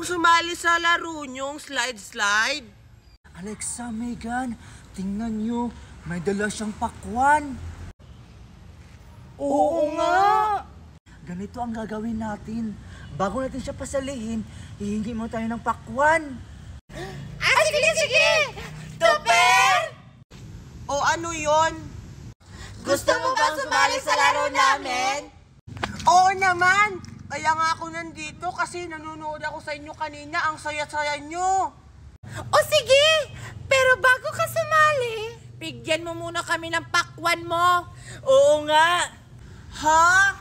pong sumali sa laro nyong slide-slide? Alexa, Megan, tingnan nyo. May dala siyang pakwan. Oo nga! Ganito ang gagawin natin. Bago natin siya pasalihin, hihingi mo tayo ng pakwan. Sige! Tupper! O ano yon? Gusto mo bang sumali sa laro namin? Oo naman! Kaya nga ako nandito kasi nanonood ako sa inyo kanina. Ang saya-saya nyo! O sige! Pero bago ka sumali, bigyan mo muna kami ng pakwan mo. Oo nga! Ha?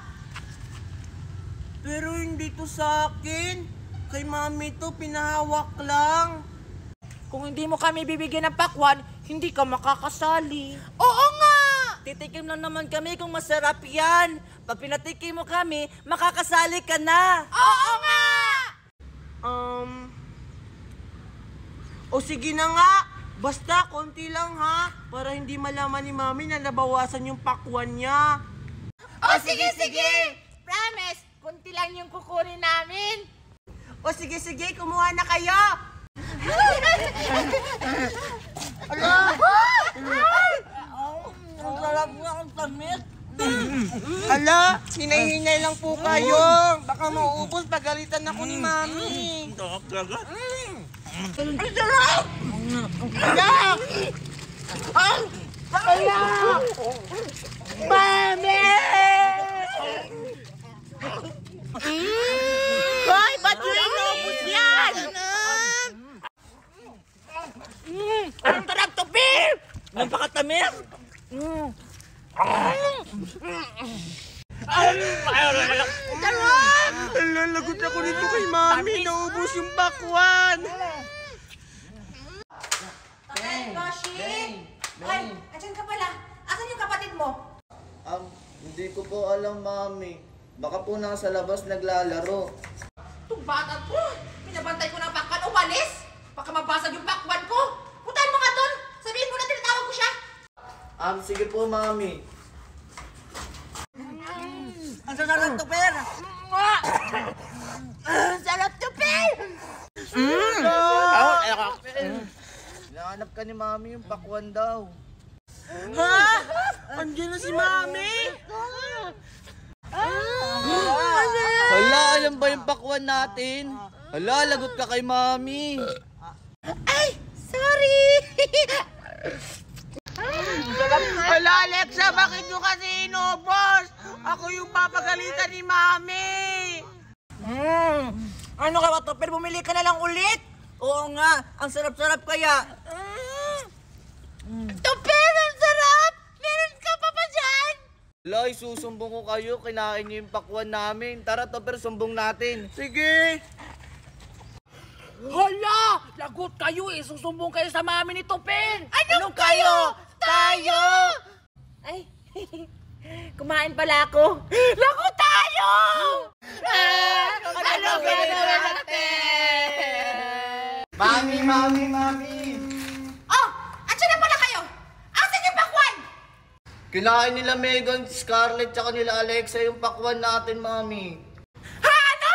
Pero hindi to sa akin. Kay mami to, pinahawak lang. Kung hindi mo kami bibigyan ng pakwan, hindi ka makakasali. Oo nga! Titikim lang naman kami kung masarap yan. Pag pinatikim mo kami, makakasali ka na. Oo nga! O sige na nga. Basta, konti lang ha. Para hindi malaman ni mami na nabawasan yung pakwan niya. O sige! Promise, kunti lang yung kukunin namin. O sige, kumuha na kayo. Ang sarap nga, ang tamis. Hala, hinay-hinay lang po kayo. Baka mauubos, pagalitan ako ni mami. Sarap talaga. Ang sarap! Hala! Hala! Mami! Hoy, ba't nyo inubos yan? Ang sarap to, Bill! Napakatamis! Lagot ako nito kay mami. Naubos yung pakwan. Goshi! Ay, andyan ka pala. Asan yung kapatid mo? Hindi ko po alam, mami. Baka po nasa labas naglalaro. Itong bata ko, pinabantay ko ng pakwan. Umalis! Baka mabasag yung pakwan ko. Puntahan mo nga doon. Sabihin mo na tinatawag ko siya. Sige po, mami. Ang sarap to, Per! Ang sarap to, Pel! Hinahanap ka ni mami yung pakwan daw. Ha? Andiyan na si mami? Hala, ayan ba yung pakwan natin? Hala, lagot ka kay mami. Ay, sorry! Hala, Alexa, bakit nyo kasi inubos? Ako yung papagalitan ni mami. Ano ka ba to, Per? Bumili ka na lang ulit? Oo nga, ang sarap-sarap kaya. Tupper, ang sarap! Meron ka pa ba dyan? Hala, isusumbong ko kayo. Kinain niyo yung pakwan namin. Tara, Topper, sumbong natin. Sige. Hala! Lagot kayo eh! Susumbong kayo sa mami ni Tupin! Anong kayo? Tayo! Ay, kumain pala ako. Lago tayo! Ano gagawin natin? Mami! Oh, andyan na pala kayo. Asan yung pakwan? Kinain nila Megan, Scarlett, tsaka nila Alexa yung pakwan natin, mami. Ha, ano?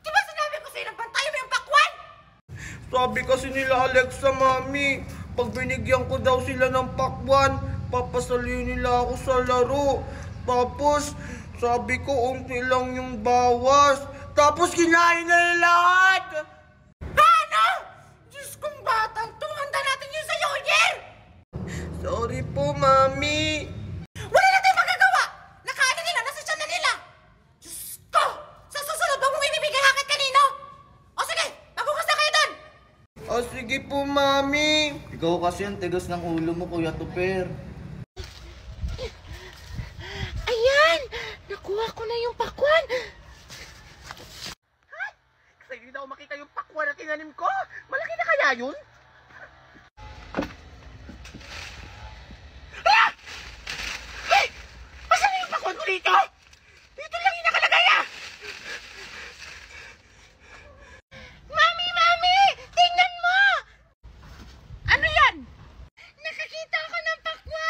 Di ba sinabi ko sa'yo ng bantayan mo yung pakwan? Sabi kasi nila Alexa, mami, pag binigyan ko daw sila ng pakwan, papasalihin nila ako sa laro. Tapos, sabi ko, unti lang yung bawas. Tapos, kinain na lahat. Ano? Diyos kong batang to, handa natin yun sa'yo, Yer! Sorry po, mami. Wala na tayong magagawa! Nakain na nila, nasa tiyan na nila! Diyos ko! Sa susunod, huwag mong ibibigay hakit kanino! O sige, maghugas na kayo doon! Sige po, mami. Ikaw kasi ang tigas ng ulo mo, Kuya Tupper. Ayan! Nakuha ko na yung pakwan! Kasi hindi na ako makita yung pakwan na tinanim ko. Malaki na kaya yun? Ah! Ay! Asan na yung pakwan ko dito? Dito lang yung nakalagay ah! Mami! Tingnan mo! Ano yan? Nakakita ako ng pakwan!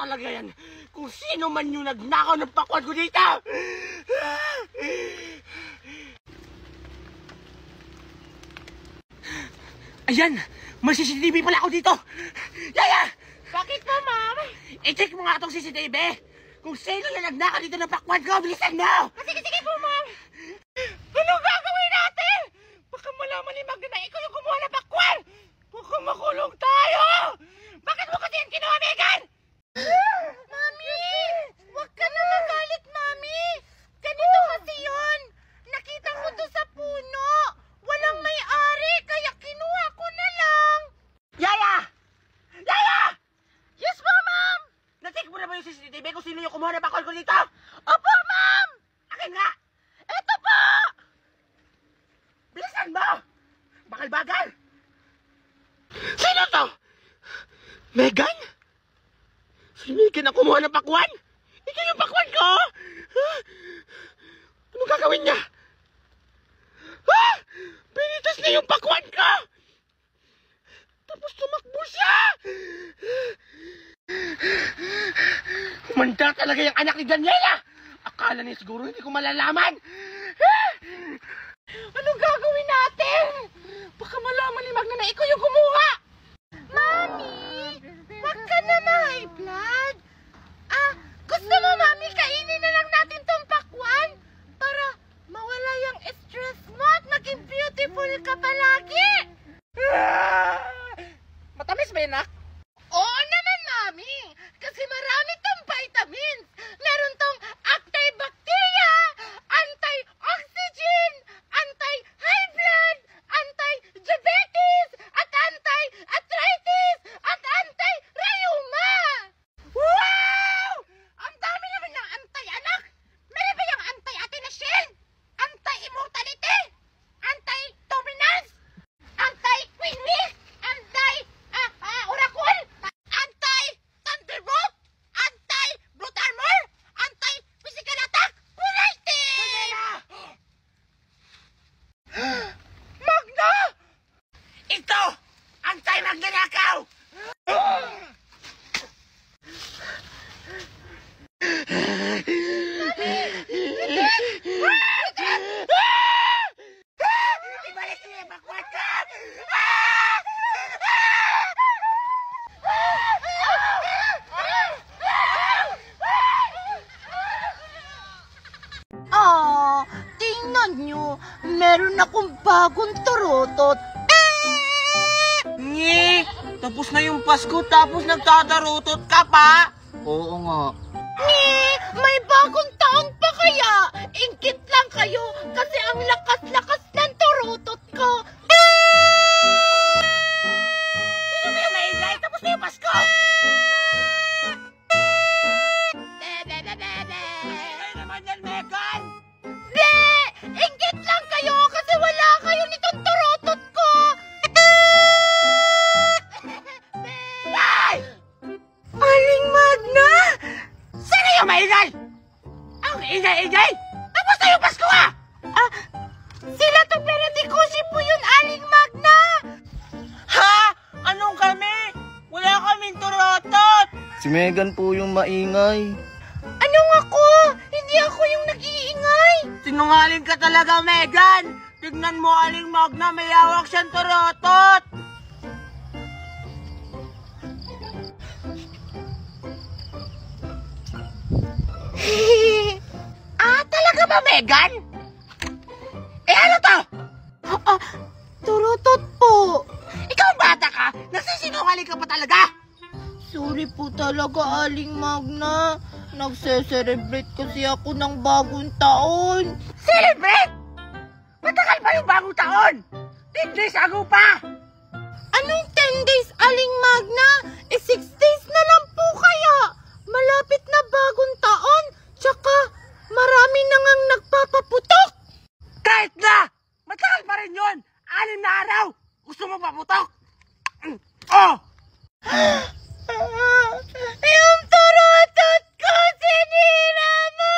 talaga yan kung sino man yung nagnakaw ng pakwan ko dito! Ayan! May CCTV pala ako dito! Yaya! Bakit po, ma'am? I-check mo nga itong CCTV! Kung sino yung nagnakaw dito ng pakwan ko, bilisan mo! Sige po, ma'am. Anong gagawin natin? Baka malaman ni Magda na ikaw yung kumuha ng pakwan! Baka makulong tayo! Bakit mo kasi yung kinuha, Megan? Mami! Huwag ka na magalit, Mami! Ganito kasi yun! Nakita ko to sa puno! Walang may-ari, kaya kinuha ko na lang! Yaya! Yaya! Yes po, ma'am! Na-check mo na ba yung CCTV kung sino yung kumuha ng pakwan ko dito? Opo, ma'am! Akin nga! Eto po! Bilisan mo! Bakal-bakal! Sino to? Megan? Si Megan ang kumuha ng pakwan? Ito yung pakwan ko? Huh? Anong gagawin niya? Ha? Pinitas niya yung pakwan ko! Tapos tumakbo siya! Humanda talaga yung anak ni Daniela! Akala niya siguro hindi ko malalaman! Anong gagawin natin? Baka malaman ni Magna na ikaw yung kumuha! Mami! Huwag ka na ma-high blood! Gusto mo, Mami, kainin na lang natin tong pakwan para mawala yung stress mo at maging beautiful ka palagi! Matamis ba yun, nak? Oo naman, Mami! Kasi marami tong vitamins! Meron tong antibacteria, anti-oxygen, anti-high blood, anti-diabetes, at anti-arthritis, at anti-rheuma! Wow! Ang dami naman ng anti-anak! Meron ba yung anti-atenosine? Anti-immortality? Anti-dominance? Anti-queenly? Anti-oracol? Anti-thunderbolt? Anti-brute armor? Anti-physical attack? Variety! Magna! Ito! Anti-magnanakaw! Ibalik niyo yung bakwan ko! Tingnan nyo, meron akong bagong turutot. Ngi! Tapos na yung Pasko tapos nagtatarutot ka pa? Oo nga. May bagong taon pa kaya? Ingkit lang kayo kasi ang lakas-lakas ng turutot ko. Sino ba yung maingay? Tapos na yung Pasko! Ingay naman yan, Megan! Ingkit lang kayo kasi wala kayo nitong turutot ko. Ay! Aling Magna! Sino yung maingay? Ang ingay-ingay! Tapos na yung Pasko ah! Sila to pero di ko si po yun, Aling Magna! Ha? Anong kami? Wala kaming turotot! Si Megan po yung maingay. Anong ako? Hindi ako yung nag-iingay. Sinungaling ka talaga, Megan! Tignan mo, Aling Magna, may hawak siyang turotot! Talaga ba, Megan? Ano to? Turutot po. Ikaw bata ka? Nagsisinungaling ka pa talaga? Sorry po talaga, Aling Magna. Nagse-celebrate kasi ako ng bagong taon. Celebrate? Matagal pa yung bagong taon! 10 days ago pa! Anong 10 days, Aling Magna? 6 days na lang po kaya. Malapit na bagong taon. Tsaka, marami na ngang nagpapaputok. Kahit na! Matagal pa rin yun! 6 na araw! Gusto mo paputok? Oh! Yung turutot ko, sinira mo!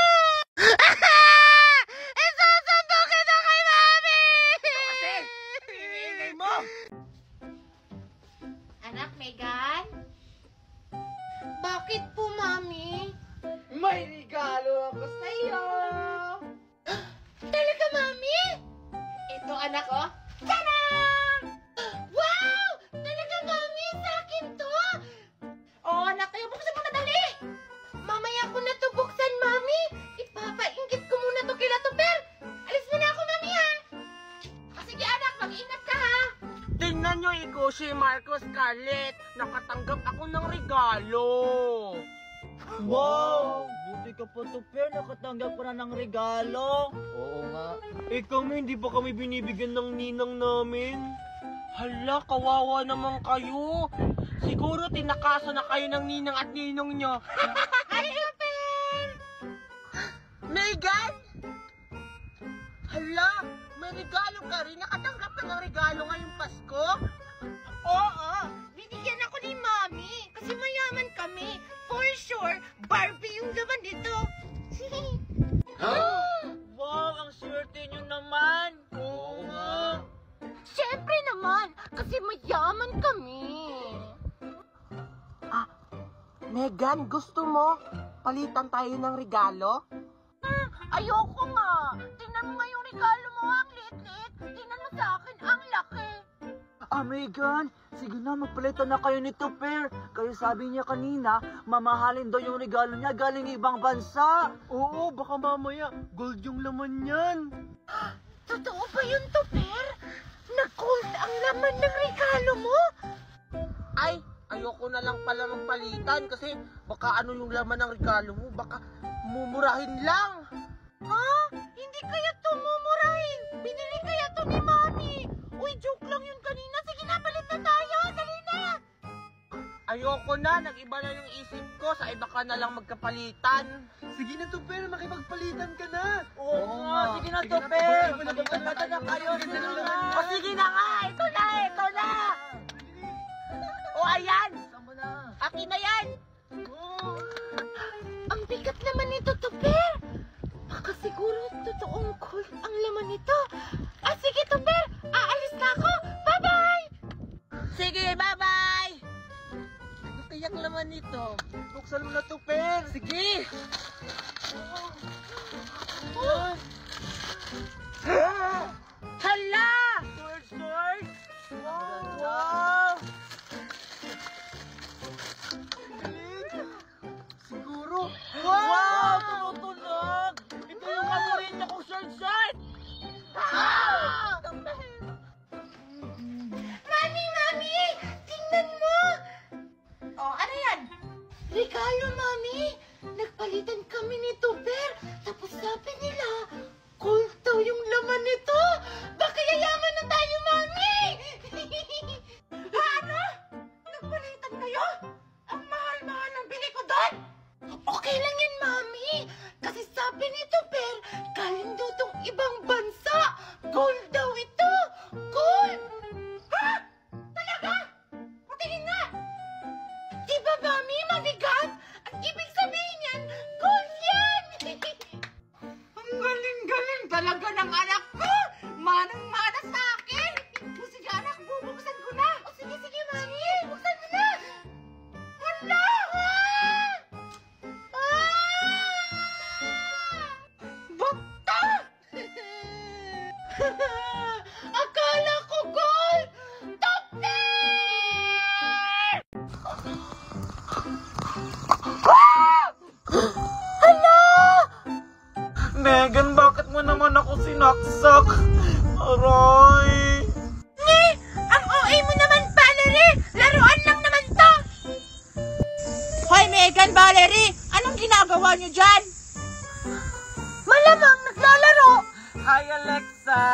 Isusundo kita kay Mami! Kasi, iniingay mo! Anak, Megan? Bakit po, anak ko? Tanang! Wow! Talaga, Mami! Sa akin to! Oo, anak. Kaya buksan mo na dali! Mamaya ko na to buksan, Mami! Ipapainggit ko muna to kila Tupper! Alis mo na ako, Mami, ha? Sige, anak. Mag-ingat ka, ha? Tingnan nyo, ikaw si Marcos Scarlett. Nakatanggap ako ng regalo. Wow! Buti ka pa, Tupper. Nakatanggap ka na ng regalo. Oo nga. Eh kami, hindi ba kami binibigyan ng ninang namin? Hala, kawawa naman kayo. Siguro tinakasan na kayo ng ninang at ninong nyo. Ay, Tupper! Megan! Hala, may regalo ka rin. Nakatanggap ka ng regalo ngayong Pasko? Oo! Binigyan ako ni Mami kasi mayaman kami. For sure, Barbie yung laman nito. Wow! Ang swerte nyo naman. Oo nga. Siyempre naman, kasi mayaman kami. Megan, gusto mo palitan tayo ng regalo? Ayoko nga. Tingnan mo nga yung regalo mo, ang lit-lit. Tingnan mo sa akin, ang laki. Megan, sige na, magpalitan na kayo ni Tupper. Kaya sabi niya kanina, mamahalin daw yung regalo niya galing ibang bansa. Oo, baka mamaya gold yung laman yan. Totoo ba yun, Tupper? Na-gold ang laman ng regalo mo? Ay, ayoko na lang pala magpalitan kasi baka ano yung laman ng regalo mo, baka mumurahin lang. Ha? Hindi kaya to mumurahin. Binili kaya to ni Mami. Uy, joke lang yun kanina. Sige na, palit na tayo. Dali na. Ayoko na, nag-iba na yung isip ko, sa iba ka na lang magkapalitan. Sige na, Tupper, makipagpalitan ka na. Oo nga, sige na, Tupper. Magpalitan na kayo. O sige na nga, ito na, ito na. O ayan, akin na yan. Ang bigat naman nito, Tupper. Baka siguro totoong gold ang laman nito. Sige, Tupper. Aalis na ako. Bye-bye. Sige, bye-bye. Ano kayang laman nito? Buksan mo na, Tupper. Sige. Hala! Sword! Wow! Siguro. Wow! Tumutunog! Ito yung paborito kong sword! Mami! Tingnan mo! Ano yan? Regalo, Mami! Nagpalitan kami ni Tupper. Tapos sabi nila, gold daw yung laman nito. Baka yayaman na tayo, Mami! Ano? Nagpalitan kayo? Ang mahal-mahal ng bili ko doon? Okay lang yan, Mami. Kasi sabi ni Tupper, galing daw tong ibang bansa. Gold daw ito. Gold! Ha? Talaga? Patingin nga. Di ba, Mami? Mabigat? Ang ibig sabihin yan, gold yan! Ang galing-galing talaga ng anak ko! Manang-mana sa akin! O sige, anak, bubuksan ko na! O sige, Mami! Buksan mo na! Hala! Bukta! Akala ko gold! Megan, bakit mo naman ako sinaksak? Aray! Ang OA mo naman, Valerie! Laruan lang naman to! Hoy, Megan, Valerie! Anong ginagawa niyo dyan? Malamang naglalaro! Hi, Alexa.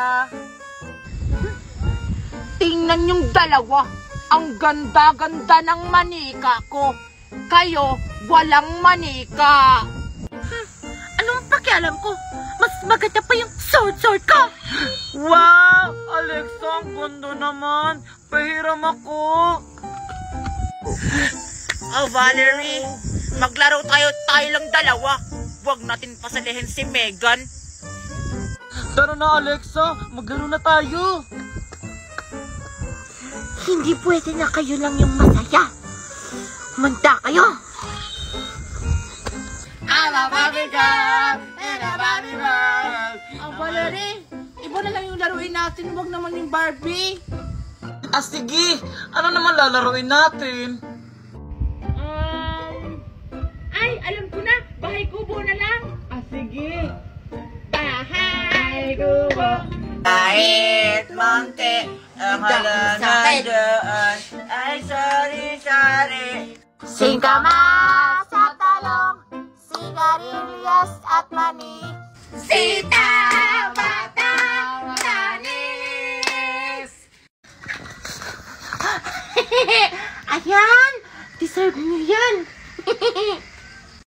Tingnan yung dalawa. Ang ganda-ganda ng manika ko. Kayo, walang manika. Anong pakialam ko? Mas maganda pa yung sword ko. Wow! Alexa, ang ganda naman. Pahiram ako. Oh, Valerie, maglaro tayo lang dalawa. Huwag natin pasalihin si Megan. Tara na, Alexa. Maglaro na tayo. Hindi pwede na kayo lang yung masaya. Manda kayo. I'm a Barbie girl in a Barbie world. Valerie, iba na lang yung laruin natin, wag naman yung Barbie. Ah, sige. Ano naman lalaroin natin? Ay, alam ko na, bahay kubo na lang. Ah, sige. Bahay kubo. Kahit munti ang halaman doon ay sari-sari. Singkamas at talong, sigarilyas at mani. Sita, bata, tanis. Ayan, deserve niyo yan.